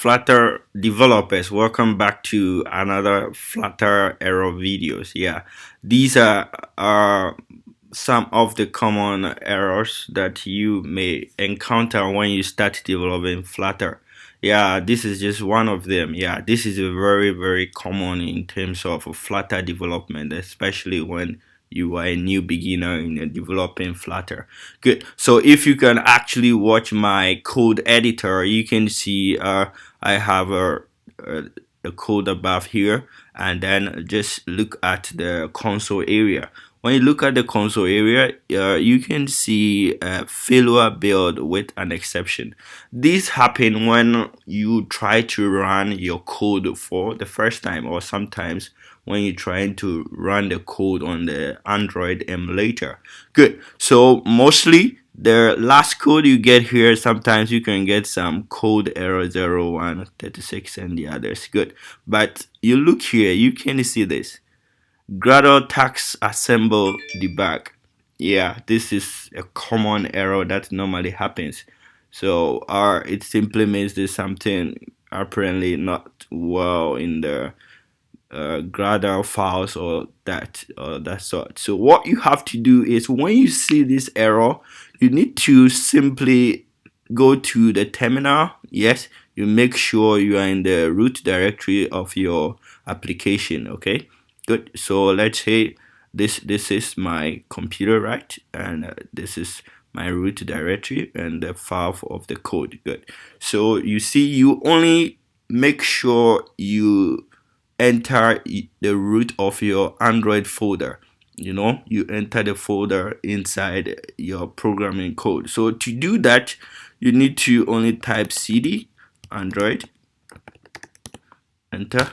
Flutter developers, welcome back to another Flutter error videos. Yeah, these are some of the common errors that you may encounter when you start developing Flutter. Yeah, this is just one of them. Yeah, this is a very common in terms of Flutter development, especially when you are a new beginner in developing Flutter. Good. So if you can actually watch my code editor, you can see I have a, a code above here, and then just look at the console area. When you look at the console area, you can see a failure build with an exception. This happens when you try to run your code for the first time, or sometimes when you're trying to run the code on the Android emulator. Good. So mostly the last code you get here, sometimes you can get some code error 0136 and the others. Good. But you look here, you can see this. Gradle tax assemble debug. Yeah, this is a common error that normally happens. So it simply means there's something apparently not well in the Gradle files or that sort. So what you have to do is, when you see this error, you need to simply go to the terminal. Yes, you make sure you are in the root directory of your application. Okay, good. So let's say this is my computer, right? And this is my root directory and the file of the code. Good. So you see, you only make sure you enter the root of your Android folder. You enter the folder inside your programming code. So to do that, you need to only type cd Android, enter.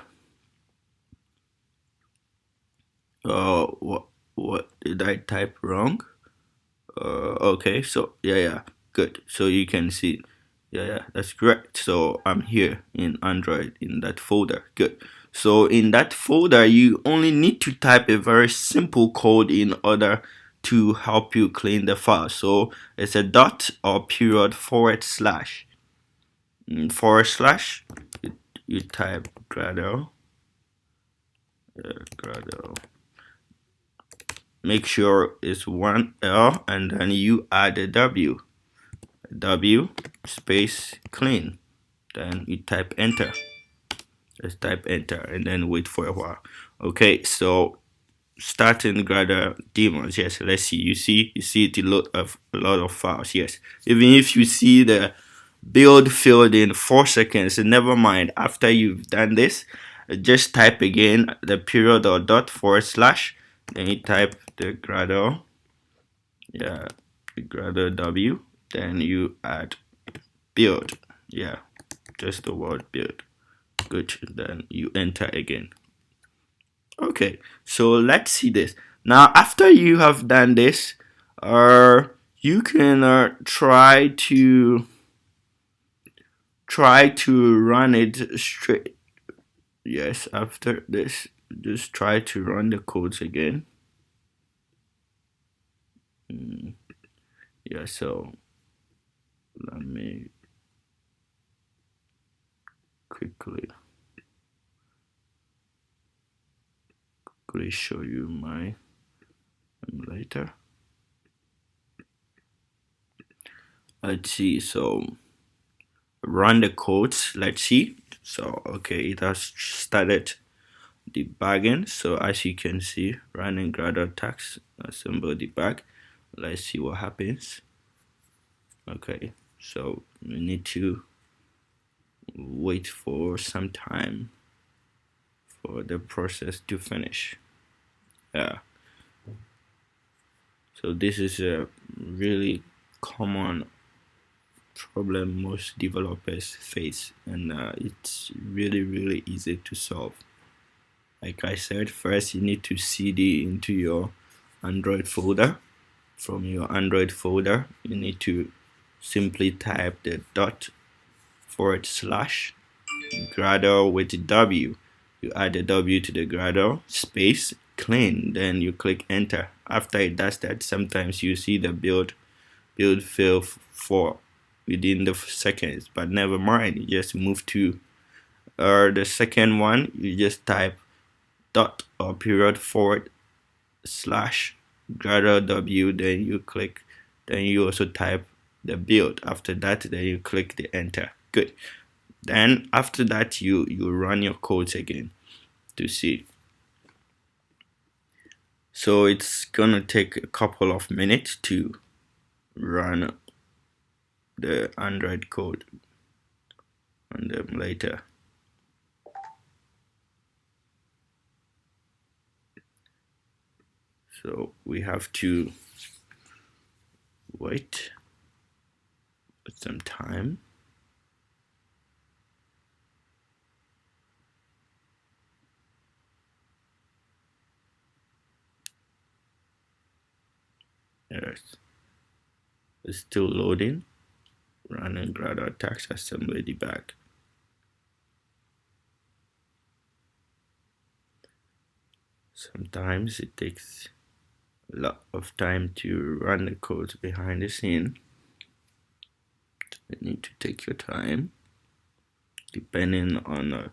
What did I type wrong? Okay, so yeah, good. So you can see, yeah, that's correct. So I'm here in Android in that folder. Good. So in that folder, you only need to type a very simple code in order to help you clean the file. So it's a dot or period forward slash. Forward slash, you type Gradle. Make sure it's one L, and then you add a W space clean. Then you type enter. Let's type enter and then wait for a while. Okay, so starting Gradle daemons. Yes, let's see. You see it a lot of files. Yes, even if you see the build failed in 4 seconds, never mind. After you've done this, just type again the period or dot forward slash. Then you type the Gradle, yeah, the Gradle W. Then you add build, yeah, just the word build. Good. Then you enter again. Okay, so let's see this. Now after you have done this, you can try to run it straight. Yes, after this, just try to run the codes again. Yeah, so let me quickly show you my emulator. Let's see. So run the codes. Let's see. So okay, it has started debugging. So as you can see, running Gradle tax assemble debug. Let's see what happens. Okay, so we need to wait for some time for the process to finish. Yeah, so this is a really common problem most developers face, and it's really easy to solve. Like I said, first you need to cd into your Android folder. From your Android folder, you need to simply type the dot forward slash Gradle with W. You add the W to the Gradle space clean, then you click enter. After it does that, sometimes you see the build fail for within the seconds, but never mind. You just move to the second one. You just type dot or period forward slash Gradle W, then you click, then you also type the build. After that, then you click the enter. Good. Then after that, you run your codes again to see. So it's gonna take a couple of minutes to run the Android code on them later. So we have to wait for some time. Yes, it's still loading. Running Gradle attacks assembly debug. Sometimes it takes a lot of time to run the codes behind the scene. You need to take your time depending on